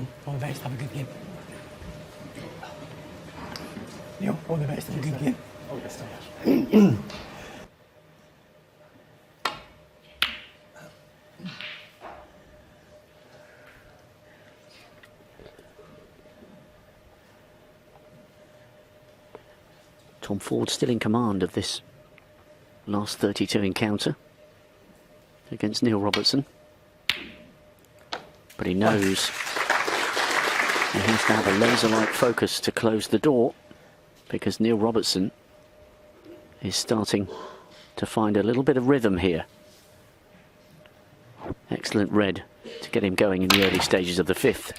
Tom, all the best, have a good game. Neil, all the best, have a good game. All the best. Tom Ford still in command of this last 32 encounter against Neil Robertson. But he knows he has to have a laser-like focus to close the door, because Neil Robertson is starting to find a little bit of rhythm here. Excellent red to get him going in the early stages of the fifth.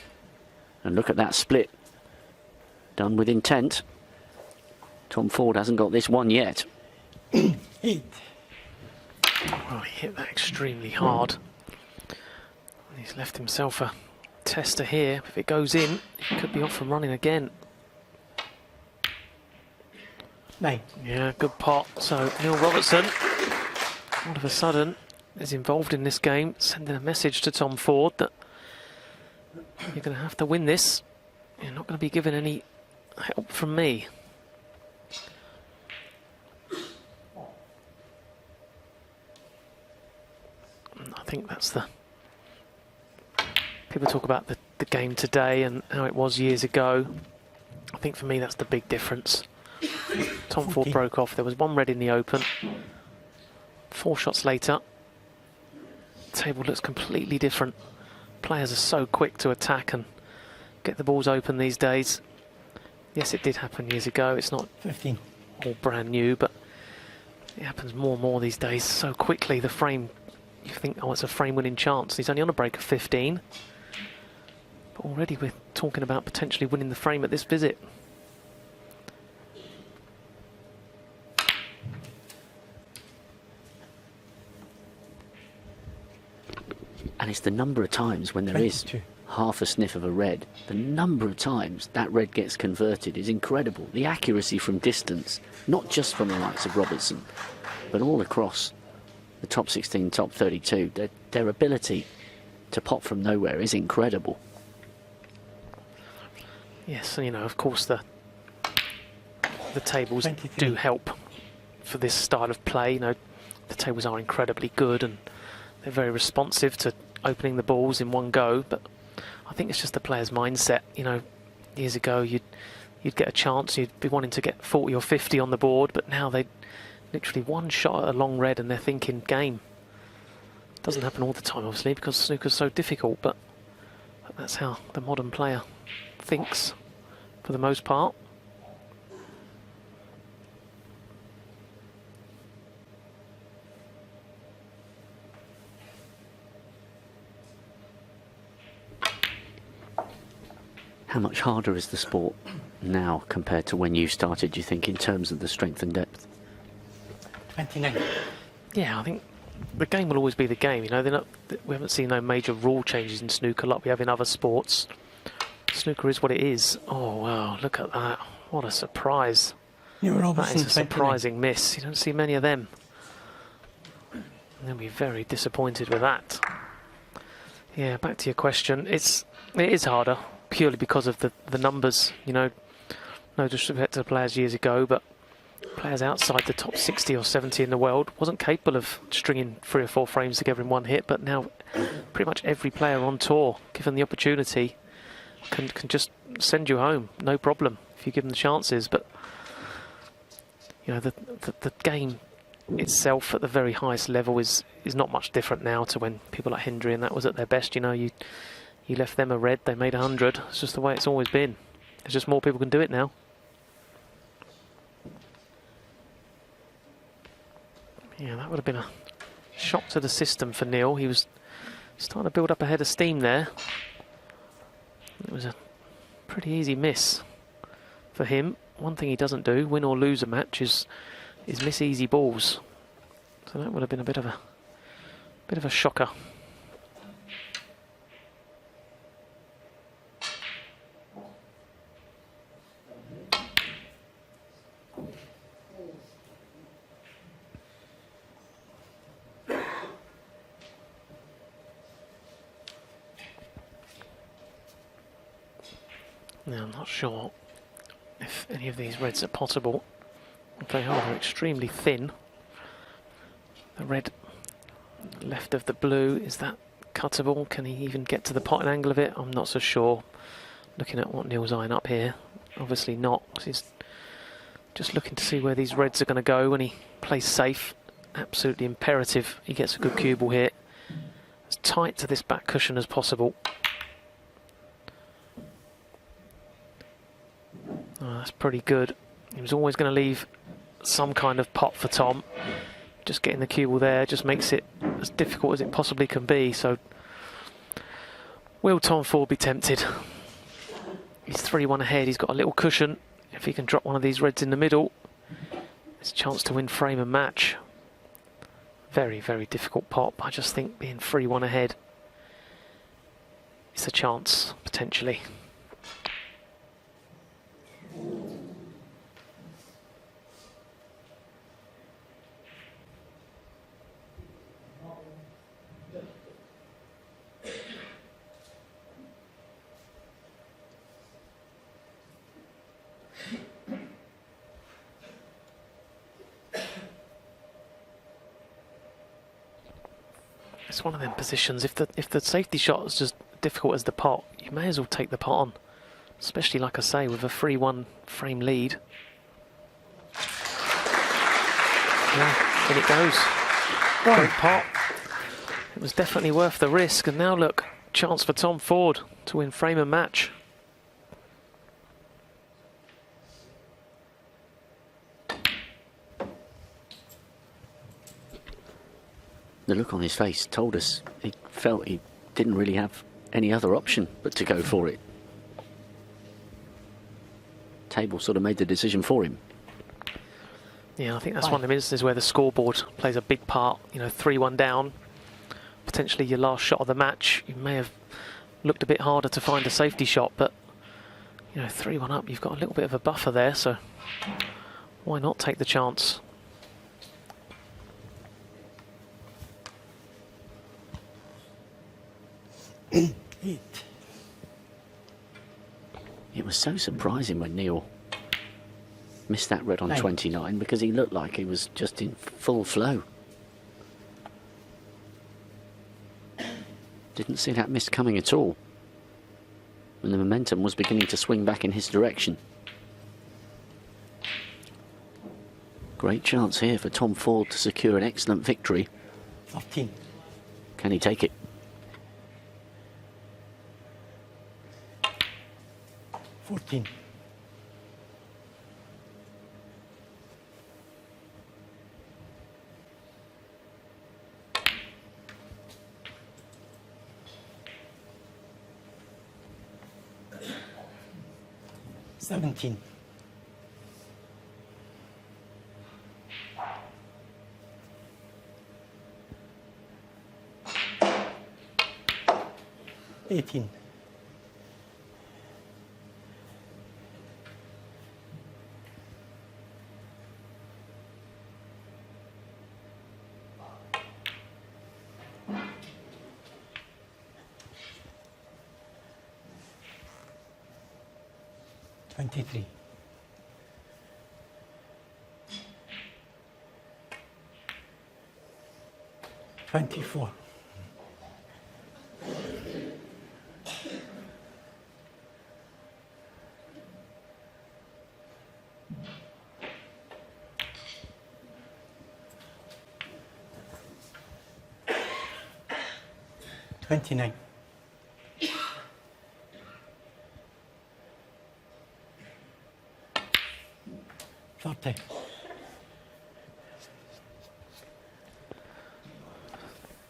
And look at that split. Done with intent. Tom Ford hasn't got this one yet. Well, he hit that extremely hard. And he's left himself a tester here. If it goes in, he could be off and running again. 9. Yeah, good pot. So Neil Robertson, all of a sudden, is involved in this game, sending a message to Tom Ford that you're going to have to win this. You're not going to be given any help from me. I think that's the... People talk about the game today and how it was years ago. I think for me that's the big difference. Tom Ford broke off. There was one red in the open. 4 shots later, the table looks completely different. Players are so quick to attack and get the balls open these days. Yes, it did happen years ago. It's not 15. All brand new, but it happens more and more these days. So quickly, the frame, you think, oh, it's a frame-winning chance. He's only on a break of 15. But already we're talking about potentially winning the frame at this visit. And it's the number of times when there is half a sniff of a red, the number of times that red gets converted is incredible. The accuracy from distance, not just from the likes of Robertson, but all across the top 16, top 32, their ability to pop from nowhere is incredible. Yes, you know, of course the tables do help for this style of play. You know, the tables are incredibly good and they're very responsive to opening the balls in one go, but I think it's just the player's mindset. You know, years ago you'd get a chance, you'd be wanting to get 40 or 50 on the board, but now they literally one shot at a long red and they're thinking game. Doesn't happen all the time, obviously, because snooker's so difficult, but that's how the modern player thinks for the most part. How much harder is the sport now compared to when you started, do you think, in terms of the strength and depth? 29. Yeah, I think the game will always be the game. You know, we haven't seen no major rule changes in snooker like we have in other sports. Snooker is what it is. Oh, wow, look at that. What a surprise. That is a surprising miss. You don't see many of them. And they'll be very disappointed with that. Yeah, back to your question. It is harder, purely because of the numbers. You know, no disrespect to the players years ago, but players outside the top 60 or 70 in the world wasn't capable of stringing 3 or 4 frames together in one hit, but now pretty much every player on tour, given the opportunity, can just send you home, no problem, if you give them the chances. But you know, the game itself at the very highest level is not much different now to when people like Hendry and that was at their best. You know, you left them a red, they made 100. It's just the way it's always been. There's just more people can do it now. Yeah, that would have been a shock to the system for Neil. He was starting to build up a head of steam there. It was a pretty easy miss for him. One thing he doesn't do, win or lose a match, is miss easy balls. So that would have been a bit of a shocker. Now, I'm not sure if any of these reds are potable. If they are, they're extremely thin. The red left of the blue, is that cuttable? Can he even get to the potting angle of it? I'm not so sure. Looking at what Neil's eyeing up here, obviously not, 'cause he's just looking to see where these reds are going to go when he plays safe. Absolutely imperative he gets a good cue ball here. As tight to this back cushion as possible. Oh, that's pretty good. He was always going to leave some kind of pot for Tom. Just getting the cue ball there just makes it as difficult as it possibly can be. So, will Tom Ford be tempted? He's 3-1 ahead. He's got a little cushion. If he can drop one of these reds in the middle, it's a chance to win frame and match. Very, very difficult pot. I just think being 3-1 ahead is a chance, potentially. It's one of them positions. If the safety shot is just difficult as the pot, you may as well take the pot on. Especially, like I say, with a 3-1 frame lead. Yeah, in it goes. Great pot. It was definitely worth the risk. And now look, chance for Tom Ford to win frame and match. The look on his face told us he felt he didn't really have any other option but to go for it. Table sort of made the decision for him. Yeah, I think that's one of the instances where the scoreboard plays a big part. You know, 3-1 down, potentially your last shot of the match. You may have looked a bit harder to find a safety shot, but, you know, 3-1 up, you've got a little bit of a buffer there, so why not take the chance? It was so surprising when Neil missed that red on 29 because he looked like he was just in full flow. Didn't see that miss coming at all. And the momentum was beginning to swing back in his direction. Great chance here for Tom Ford to secure an excellent victory. 14. Can he take it? 14. Seventeen. 18. 23. 24. 29. 30.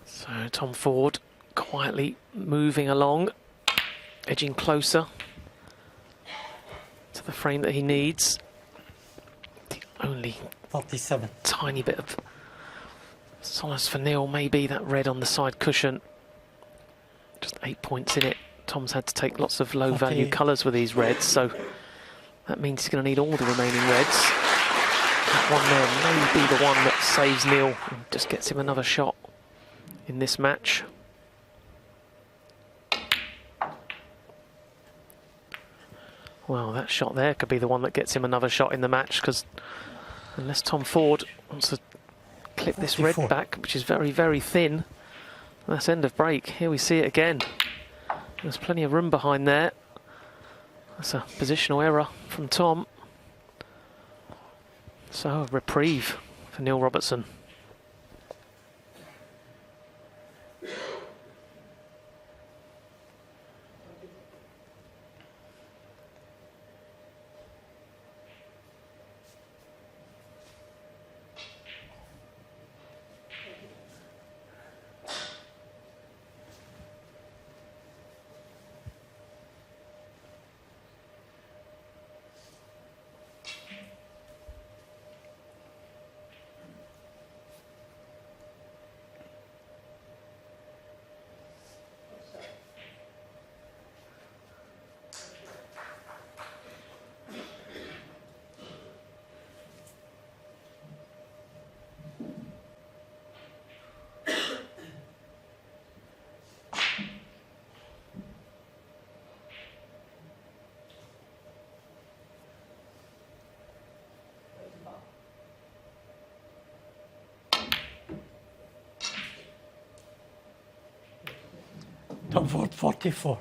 So Tom Ford quietly moving along, edging closer to the frame that he needs. The only 47. tiny bit of solace for Neil may be that red on the side cushion. Just 8 points in it. Tom's had to take lots of low value colours with these reds, so that means he's going to need all the remaining reds. That one there may be the one that saves Neil and just gets him another shot in this match. Well, that shot there could be the one that gets him another shot in the match, because unless Tom Ford wants to clip this red 44. back, which is very, very thin, that's end of break. Here we see it again. There's plenty of room behind there. That's a positional error from Tom. So a reprieve for Neil Robertson. Tom Ford 44.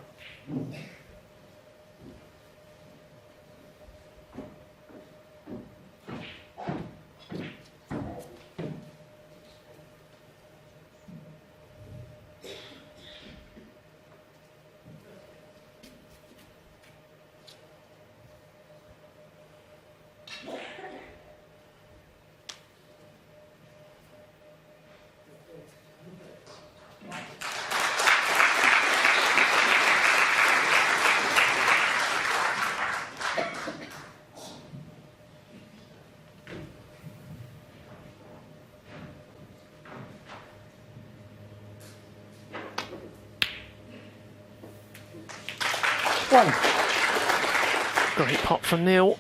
One. Great pot from Neil.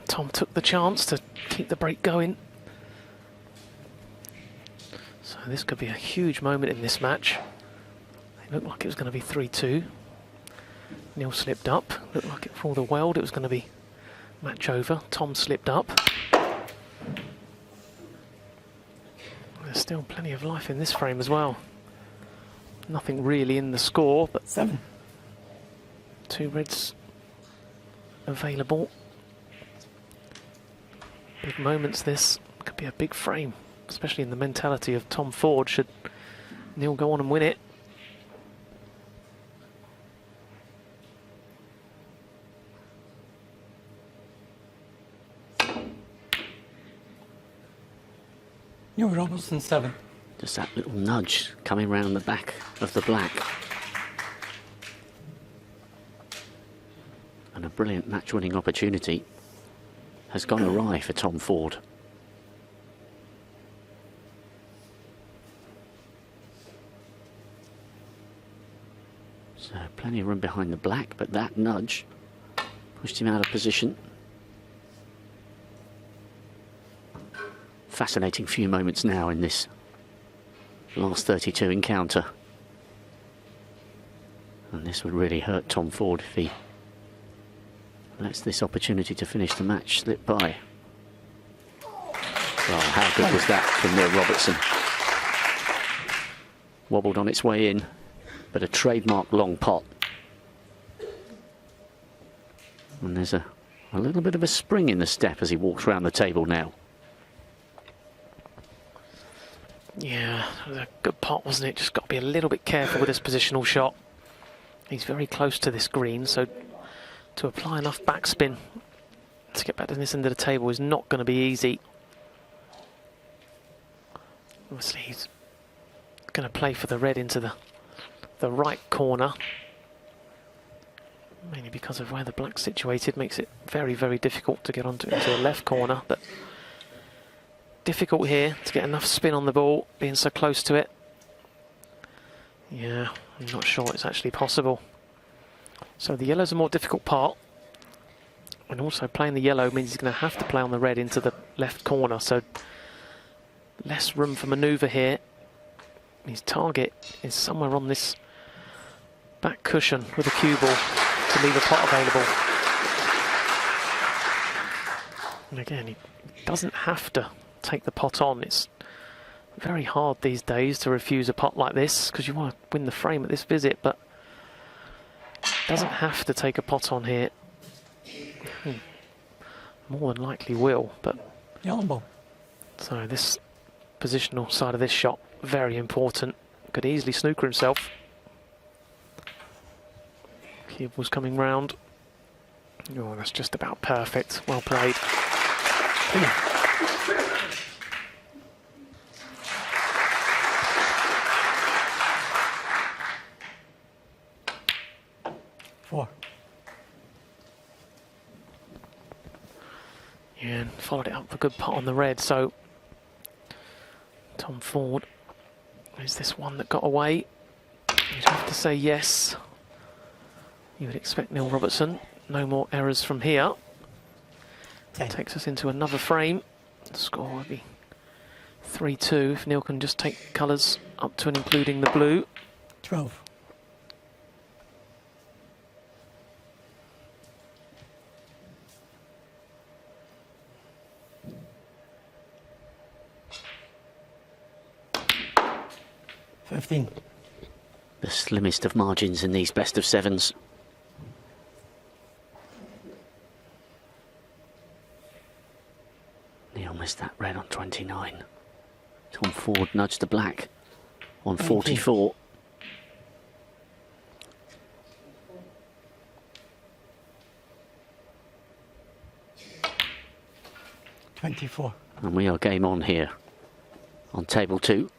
Tom took the chance to keep the break going. So this could be a huge moment in this match. It looked like it was going to be 3-2. Neil slipped up. Looked like it for the Weld it was going to be match over. Tom slipped up. There's still plenty of life in this frame as well. Nothing really in the score, but 7. 2 reds available. Big moments this. Could be a big frame, especially in the mentality of Tom Ford should Neil go on and win it. Neil Robertson 7. Just that little nudge coming round the back of the black. And a brilliant match-winning opportunity has gone awry for Tom Ford. So plenty of room behind the black, but that nudge pushed him out of position. Fascinating few moments now in this last 32 encounter. And this would really hurt Tom Ford if he lets this opportunity to finish the match slip by. Well, how good was that from Neil Robertson? Wobbled on its way in, but a trademark long pot. And there's a little bit of a spring in the step as he walks around the table now. Yeah, it was a good pot, wasn't it? Just got to be a little bit careful with this positional shot. He's very close to this green, so to apply enough backspin to get back to this end of the table is not going to be easy. Obviously he's going to play for the red into the right corner, mainly because of where the black's situated. Makes it very, very difficult to get onto into the left corner, but difficult here to get enough spin on the ball, being so close to it. Yeah, I'm not sure it's actually possible. So the yellow's a more difficult part, and also playing the yellow means he's going to have to play on the red into the left corner, so less room for manoeuvre here. His target is somewhere on this back cushion with a cue ball to leave a pot available. And again, he doesn't have to take the pot on. It's very hard these days to refuse a pot like this because you want to win the frame at this visit, but doesn't have to take a pot on here. More than likely will, but Yellow ball. so this positional side of this shot, very important. Could easily snooker himself. Cue ball's coming round. Oh, that's just about perfect. Well played. Four. Yeah, and followed it up with a good putt on the red. So Tom Ford, is this one that got away? You'd have to say yes. You would expect Neil Robertson. No more errors from here. 10. Takes us into another frame. The score would be 3-2 if Neil can just take colours up to and including the blue. 12. The slimmest of margins in these best of sevens. Neil missed that red on 29. Tom Ford nudged the black on 44. 24. And we are game on here on table 2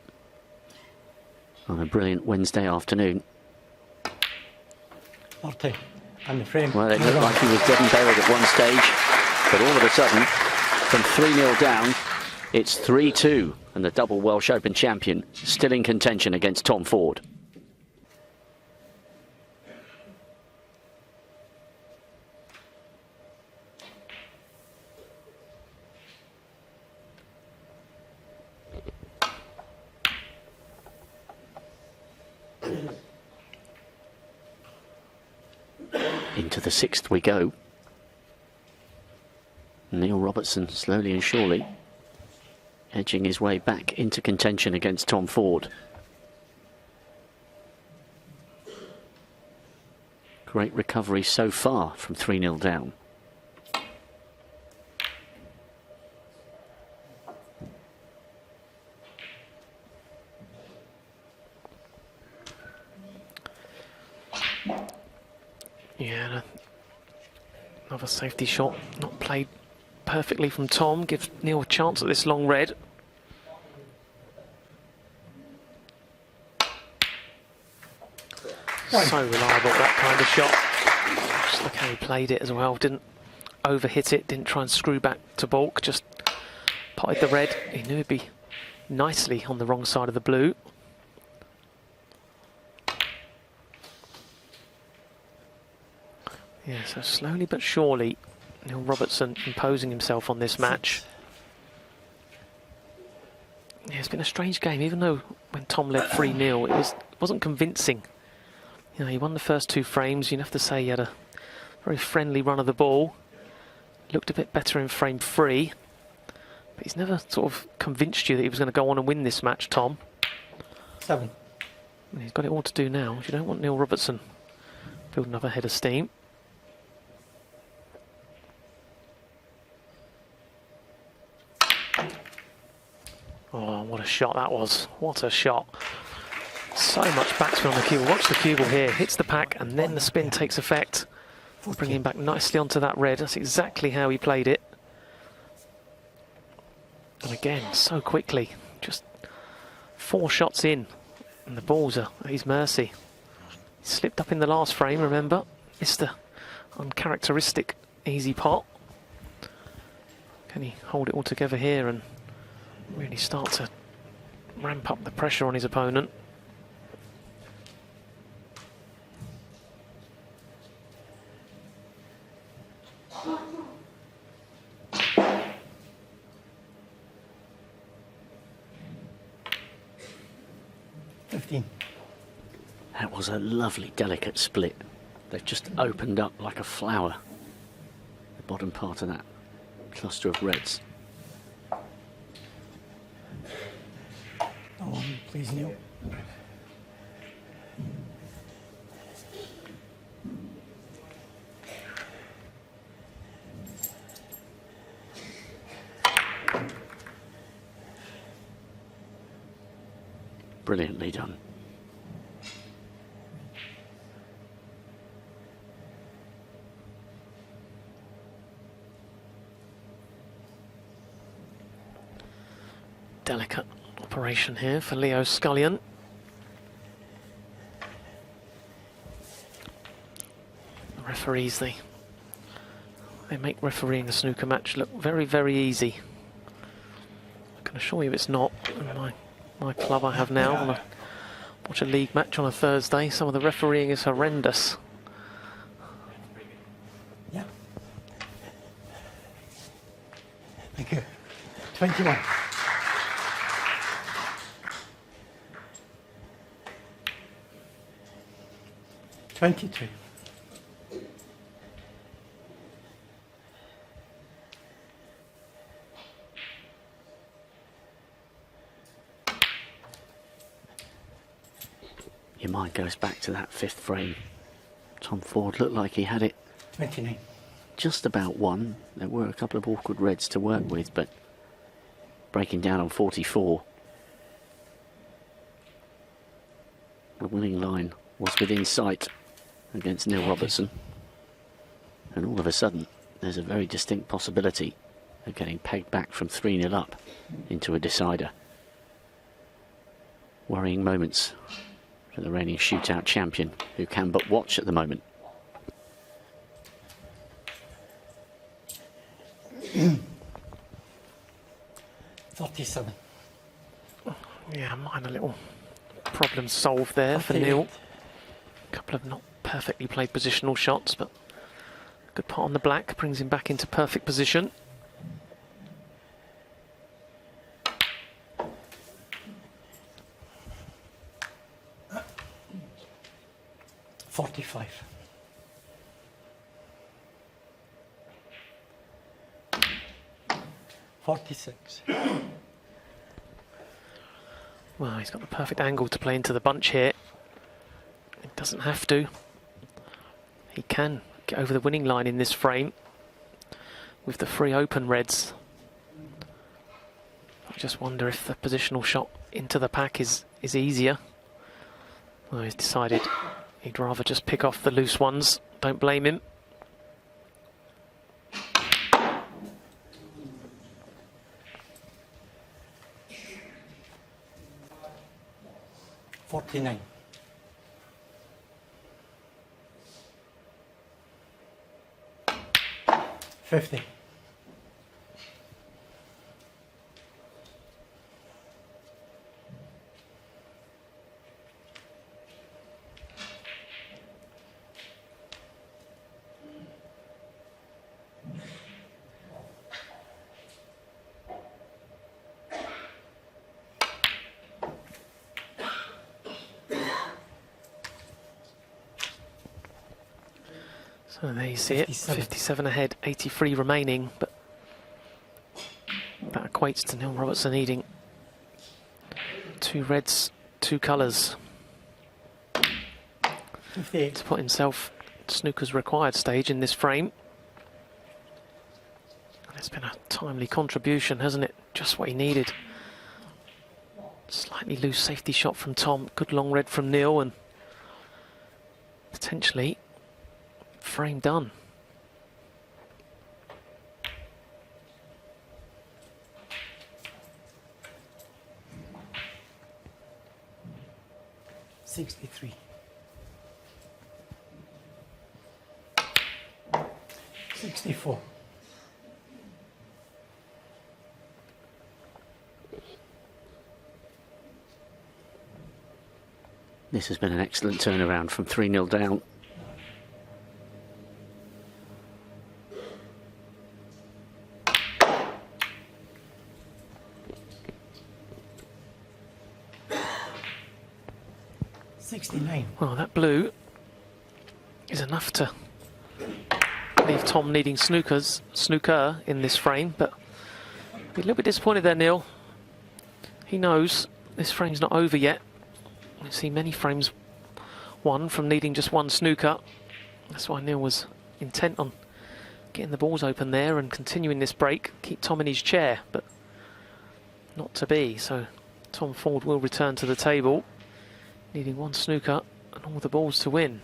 on a brilliant Wednesday afternoon. 40. And the frame. Well, it looked like he was dead and buried at one stage, but all of a sudden, from 3-0 down, it's 3-2, and the double Welsh Open champion still in contention against Tom Ford. Into the 6th we go. Neil Robertson slowly and surely edging his way back into contention against Tom Ford. Great recovery so far from 3-0 down. Yeah, another safety shot, not played perfectly from Tom, gives Neil a chance at this long red. So reliable, that kind of shot. Just look how he played it as well, didn't overhit it, didn't try and screw back to balk, just potted the red. He knew it'd be nicely on the wrong side of the blue. Yeah, so slowly but surely, Neil Robertson imposing himself on this match. Yeah, it's been a strange game, even though when Tom led 3-0, it wasn't convincing. You know, he won the first 2 frames. You'd have to say he had a very friendly run of the ball. Looked a bit better in frame 3. But he's never sort of convinced you that he was going to go on and win this match, Tom. 7. And he's got it all to do now. You don't want Neil Robertson building another head of steam. Oh, what a shot that was. What a shot. So much backspin on the cue ball. Watch the cue ball here. Hits the pack and then the spin takes effect. Bringing him back nicely onto that red. That's exactly how he played it. And again, so quickly. Just 4 shots in. And the ball's at his mercy. He slipped up in the last frame, remember? Missed the uncharacteristic easy pot. Can he hold it all together here and really start to ramp up the pressure on his opponent? That was a lovely, delicate split. They've just opened up like a flower, the bottom part of that cluster of reds. Oh, please, Neil. Brilliantly done. Delicate operation here for Leo Scullion. The referees, they make refereeing a snooker match look very, very easy. I can assure you it's not. In my club I have now, when I watch a league match on a Thursday, some of the refereeing is horrendous. Yeah. Thank you. 21. $22. Your mind goes back to that fifth frame. Tom Ford looked like he had it 29. just about won. There were a couple of awkward reds to work with, but breaking down on 44. The winning line was within sight against Neil Robertson. And all of a sudden, there's a very distinct possibility of getting pegged back from 3-0 up into a decider. Worrying moments for the reigning shootout champion, who can but watch at the moment. $37. Yeah, minor little problem solved there for Neil. A couple of not perfectly played positional shots, but good pot on the black brings him back into perfect position. $45. $46. Well, he's got the perfect angle to play into the bunch here. He doesn't have to. He can get over the winning line in this frame with the free open reds. I just wonder if the positional shot into the pack is easier. Well, he's decided he'd rather just pick off the loose ones. Don't blame him. $49. $50. So there you see it, 57. 57 ahead, 83 remaining, but that equates to Neil Robertson needing 2 reds, 2 colours 58. to put himself at snooker's required stage in this frame. And it's been a timely contribution, hasn't it? Just what he needed. Slightly loose safety shot from Tom, good long red from Neil, and potentially frame done. $63. 64. This has been an excellent turnaround from 3-0 down. $69. Well, that blue is enough to leave Tom needing snooker in this frame, but be a little bit disappointed there, Neil. He knows this frame's not over yet. We see many frames won from needing just one snooker. That's why Neil was intent on getting the balls open there and continuing this break, keep Tom in his chair, but not to be. So Tom Ford will return to the table, needing one snooker and all the balls to win.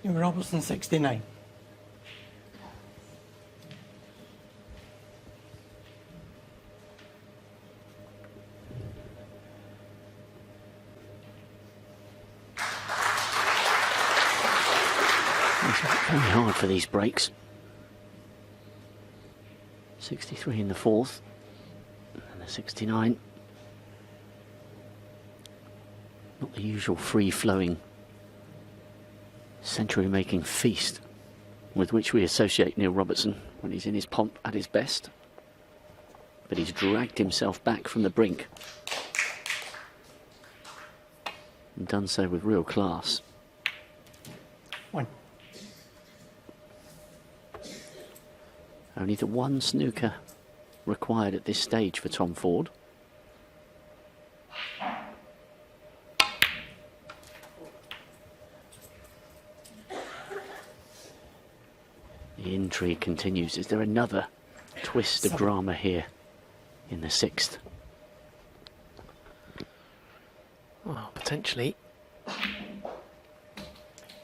Neil Robertson, 69. Very hard for these breaks. 63 in the fourth, and the 69. Not the usual free-flowing, century-making feast with which we associate Neil Robertson when he's in his pomp at his best. But he's dragged himself back from the brink and done so with real class. One. Only the one snooker required at this stage for Tom Ford. The intrigue continues. Is there another twist of drama here in the sixth? Well, potentially.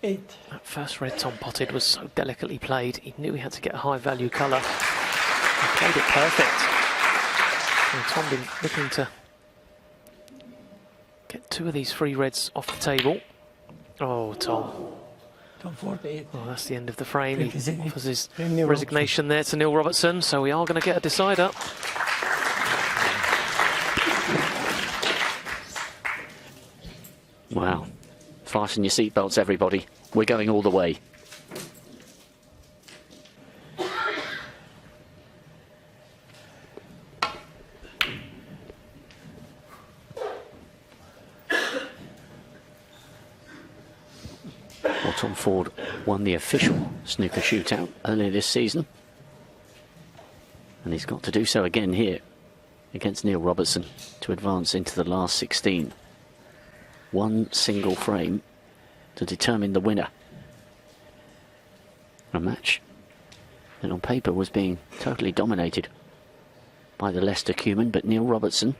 8. That first red Tom potted was so delicately played. He knew he had to get a high value colour. He played it perfect. And Tom been looking to get two of these free reds off the table. Oh, Tom. Tom Ford, 8. Well, that's the end of the frame. He offers his Neil resignation there to Neil Robertson, so we are going to get a decider. Wow. Fasten your seatbelts, everybody. We're going all the way. Well, Tom Ford won the official snooker shootout earlier this season. And he's got to do so again here against Neil Robertson to advance into the last 16. One single frame to determine the winner. A match that on paper was being totally dominated by the Leicester Cuman, but Neil Robertson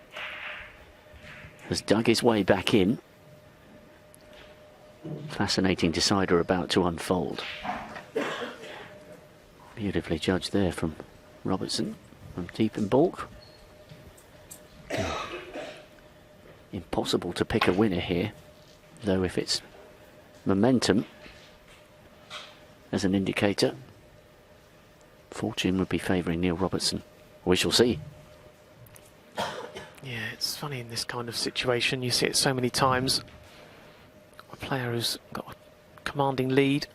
has dug his way back in. Fascinating decider about to unfold. Beautifully judged there from Robertson from deep in baulk. Impossible to pick a winner here, though if it's momentum as an indicator, fortune would be favouring Neil Robertson. We shall see. Yeah, it's funny in this kind of situation. You see it so many times. A player who's got a commanding lead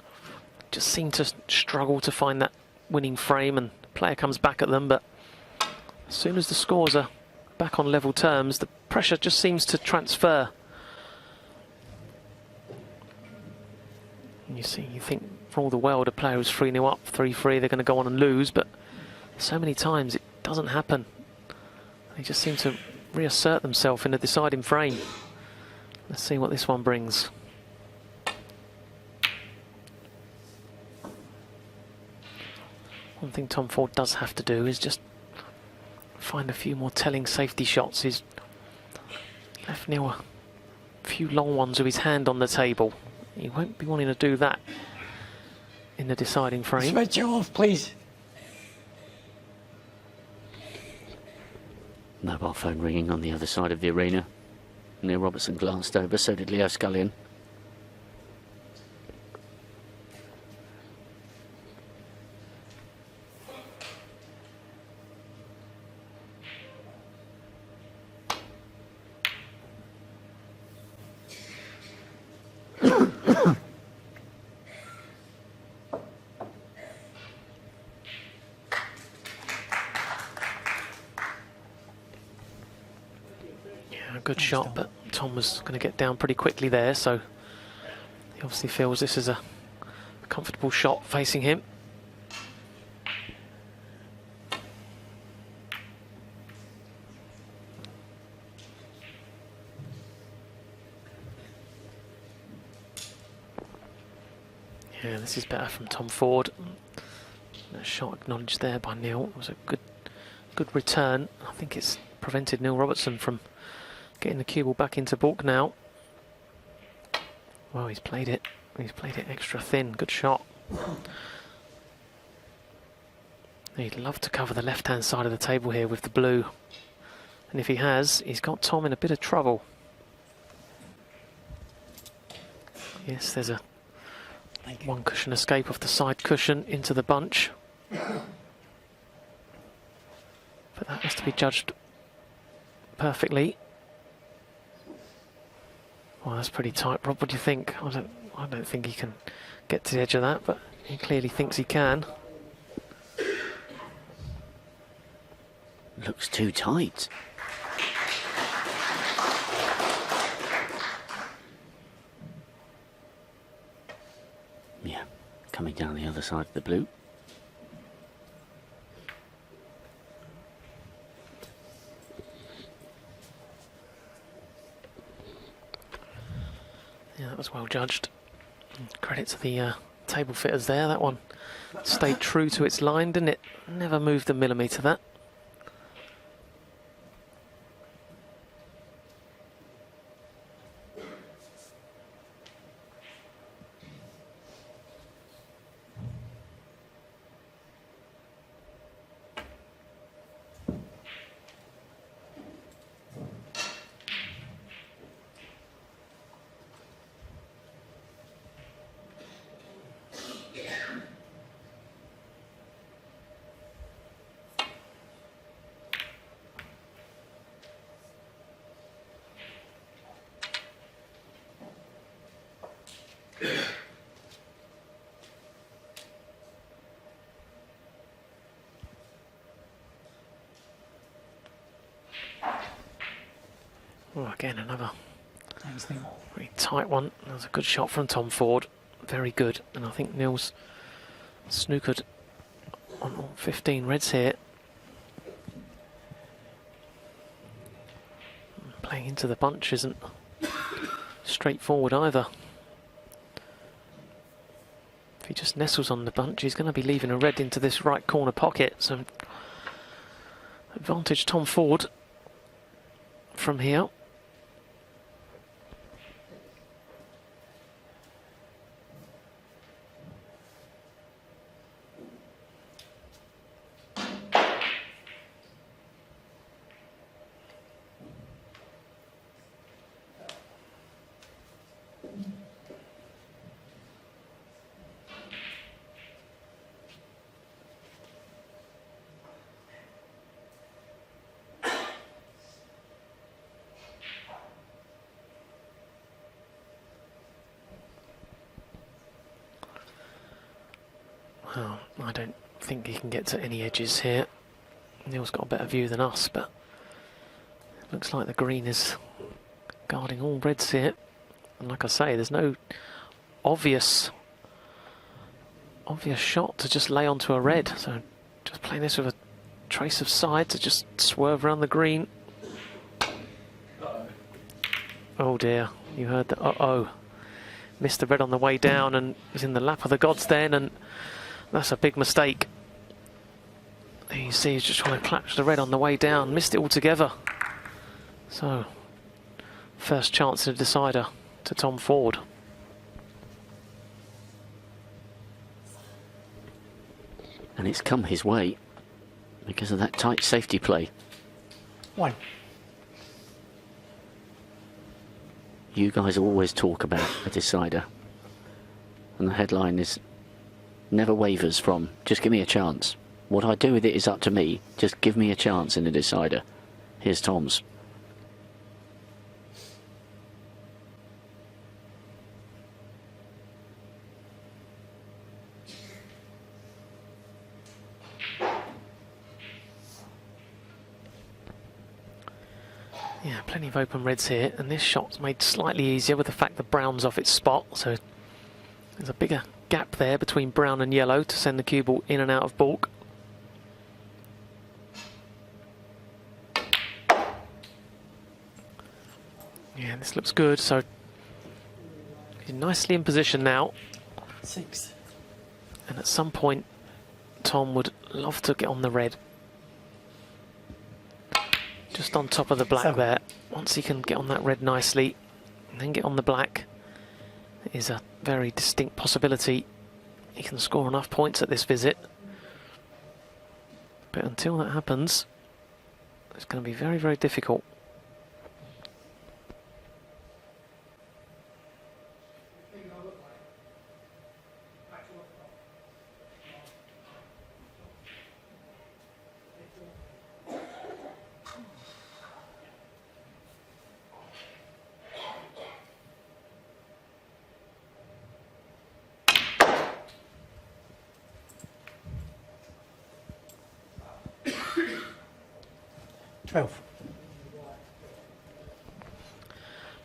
just seem to struggle to find that winning frame, and the player comes back at them, but as soon as the scores are back on level terms, the pressure just seems to transfer. And you think for all the world a player who's 3-0 up, 3-3, they're going to go on and lose, but so many times it doesn't happen. They just seem to reassert themselves in a deciding frame. Let's see what this one brings. One thing Tom Ford does have to do is just find a few more telling safety shots. He's left Neil a few long ones with his hand on the table. He won't be wanting to do that in the deciding frame. Switch it off, please. Mobile phone ringing on the other side of the arena. Neil Robertson glanced over, so did Leo Scullion. A good shot, but Tom was going to get down pretty quickly there, so he obviously feels this is a comfortable shot facing him. Yeah, this is better from Tom Ford. That shot acknowledged there by Neil. It was a good return. I think it's prevented Neil Robertson from getting the cue ball back into baulk now. Well, he's played it. He's played it extra thin. Good shot. He'd love to cover the left-hand side of the table here with the blue. And if he has, he's got Tom in a bit of trouble. Yes, there's a one cushion escape off the side cushion into the bunch. But that has to be judged perfectly. Well, that's pretty tight. Rob, what do you think? I don't think he can get to the edge of that, but he clearly thinks he can. Looks too tight. Yeah, coming down the other side of the blue. Yeah, that was well judged. Credit to the table fitters there. That one stayed true to its line, didn't it? Never moved a millimetre, that. Oh, again, another very tight one. That was a good shot from Tom Ford. Very good. And I think Neil's snookered on all 15 reds here. Playing into the bunch isn't straightforward either. If he just nestles on the bunch, he's going to be leaving a red into this right corner pocket. So advantage Tom Ford from here. Well, I don't think he can get to any edges here. Neil's got a better view than us, but it looks like the green is guarding all reds here. And like I say, there's no obvious shot to just lay onto a red. So just playing this with a trace of side to just swerve around the green. Oh dear, you heard that. Uh-oh. Missed the red on the way down and was in the lap of the gods then, and that's a big mistake. You see, he's just trying to clutch the red on the way down. Missed it altogether. So, first chance in a decider to Tom Ford. And it's come his way because of that tight safety play. One. You guys always talk about a decider. And the headline is never wavers from, just give me a chance. What I do with it is up to me. Just give me a chance in a decider. Here's Tom's. Yeah, plenty of open reds here, and this shot's made slightly easier with the fact that brown's off its spot, so there's a bigger gap there between brown and yellow to send the cue ball in and out of baulk. Yeah, this looks good, so he's nicely in position now, 6. and at some point Tom would love to get on the red. Just on top of the black 7. there. Once he can get on that red nicely and then get on the black, it is a very distinct possibility he can score enough points at this visit. But until that happens, it's going to be very, very difficult.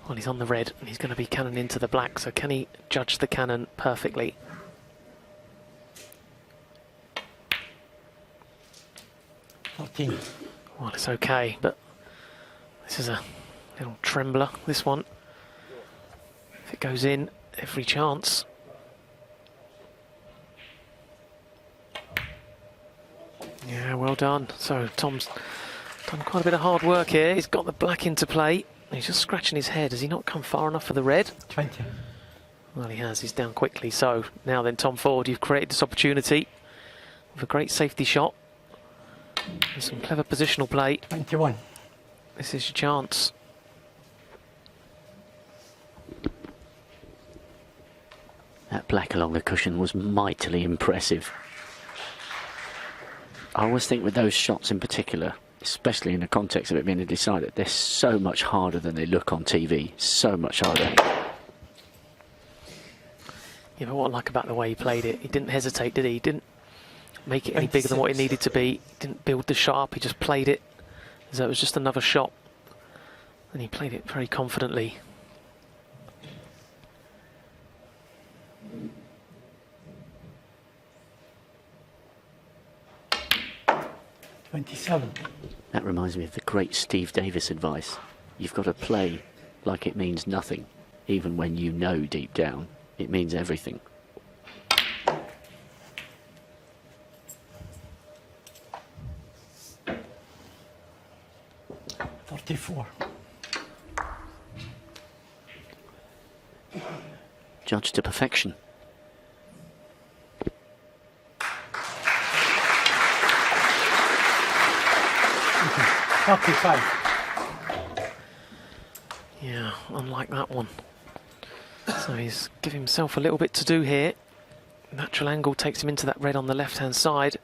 Well, he's on the red and he's going to be cannon into the black, so can he judge the cannon perfectly? Well, it's okay, but this is a little trembler, this one. If it goes in, every chance. Yeah, well done. So Tom's done quite a bit of hard work here. He's got the black into play. He's just scratching his head. Has he not come far enough for the red? 20. Well, he has. He's down quickly. So now then, Tom Ford, you've created this opportunity with a great safety shot and some clever positional play. 21. This is your chance. That black along the cushion was mightily impressive. I always think with those shots in particular, especially in the context of it being a decider, they're so much harder than they look on TV. So much harder. Yeah, but what I like about the way he played it, he didn't hesitate, did he? He didn't make it any bigger than what it needed to be. He didn't build the shot up, he just played it as though it was just another shot. And he played it very confidently. That reminds me of the great Steve Davis advice. You've got to play like it means nothing, even when you know deep down it means everything. Judged to perfection. Yeah, unlike that one. So he's giving himself a little bit to do here. Natural angle takes him into that red on the left-hand side.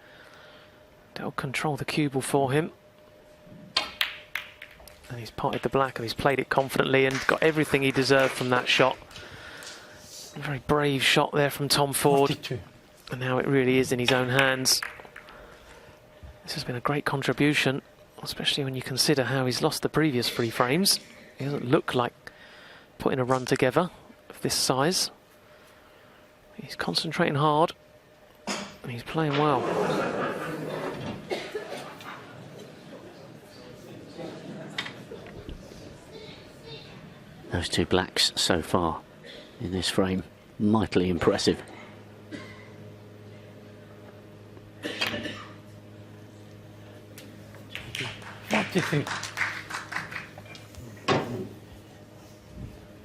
That'll control the cue ball for him. And he's potted the black and he's played it confidently and got everything he deserved from that shot. A very brave shot there from Tom Ford. 42. And now it really is in his own hands. This has been a great contribution, especially when you consider how he's lost the previous 3 frames. He doesn't look like putting a run together of this size. He's concentrating hard and he's playing well. Those 2 blacks so far in this frame, mightily impressive.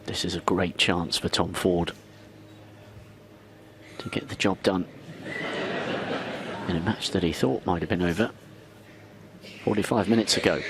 This is a great chance for Tom Ford to get the job done in a match that he thought might have been over 45 minutes ago.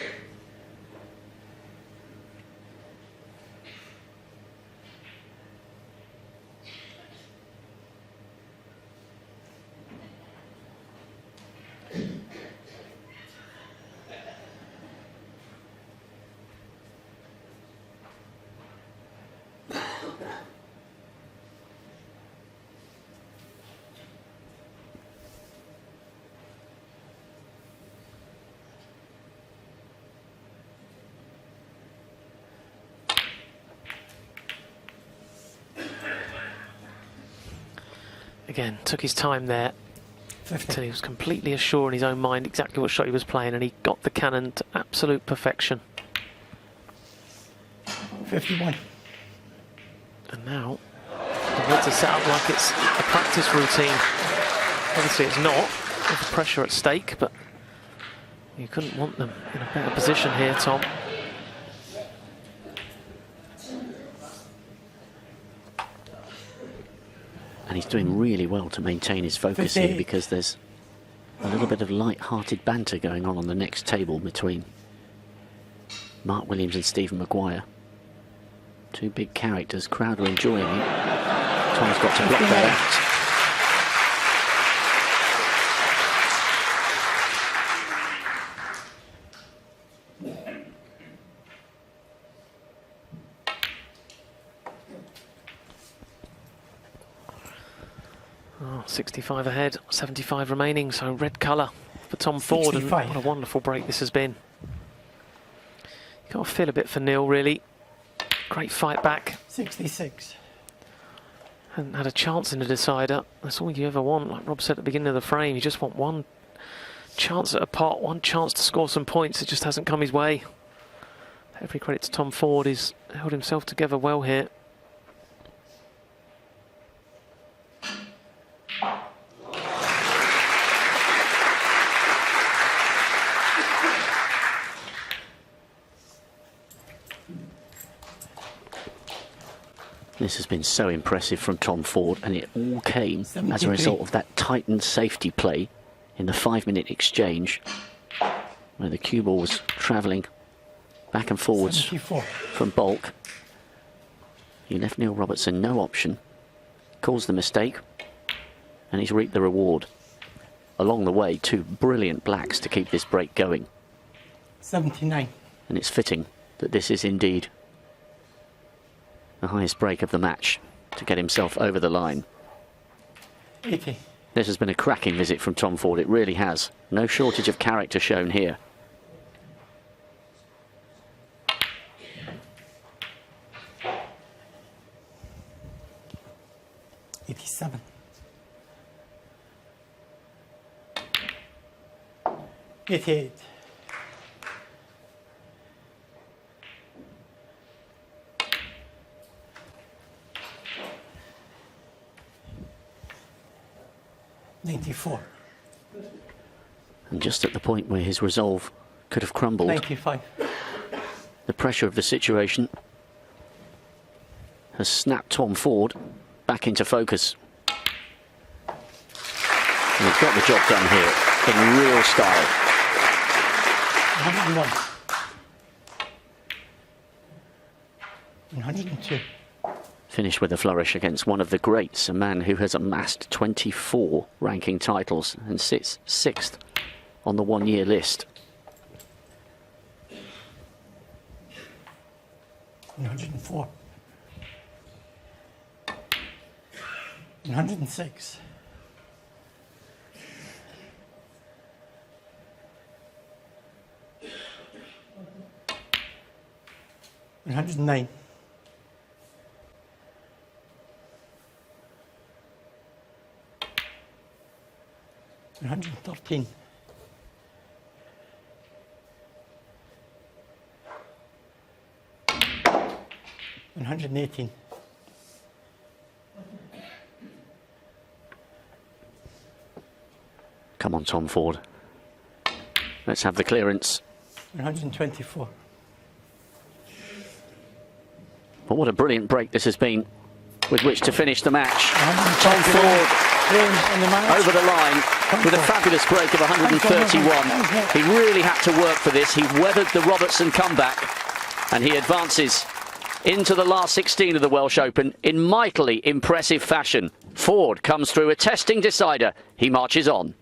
Again, took his time there 50. until he was completely assured in his own mind exactly what shot he was playing, and he got the cannon to absolute perfection. 51. And now the reds are set up like it's a practice routine. Obviously it's not, with the pressure at stake, but you couldn't want them in a better position here, Tom. And he's doing really well to maintain his focus here, 58. because there's a little bit of light-hearted banter going on the next table between Mark Williams and Stephen Maguire. Two big characters, crowd are enjoying it. Tom's got to block that out. Oh, 65 ahead, 75 remaining, so red colour for Tom Ford. And 65. what a wonderful break this has been. You got to feel a bit for Neil, really. Great fight back. 66. Hadn't had a chance in the decider. That's all you ever want. Like Rob said at the beginning of the frame, you just want one chance at a pot, one chance to score some points. It just hasn't come his way. Every credit to Tom Ford. He's held himself together well here. This has been so impressive from Tom Ford, and it all came as a 73. result of that tightened safety play in the 5-minute exchange, where the cue ball was travelling back and forwards 74. from Bulk. He left Neil Robertson no option, caused the mistake, and he's reaped the reward. Along the way, two brilliant blacks to keep this break going. 79. And it's fitting that this is indeed the highest break of the match to get himself over the line. 80. This has been a cracking visit from Tom Ford, it really has. No shortage of character shown here. '87. 88. 94. And just at the point where his resolve could have crumbled, 95. the pressure of the situation has snapped Tom Ford back into focus. And he's got the job done here in real style. 101. 102. Finished with a flourish against one of the greats, a man who has amassed 24 ranking titles and sits 6th on the one-year list. 104. 106. 109. 113. 118. 'Come on, Tom Ford. Let's have the clearance. 124. But what a brilliant break this has been, with which to finish the match. Tom 121. Ford In the match. over the line with a fabulous break of 131. He really had to work for this. He weathered the Robertson comeback, and he advances into the last 16 of the Welsh Open in mightily impressive fashion. Ford comes through a testing decider. He marches on.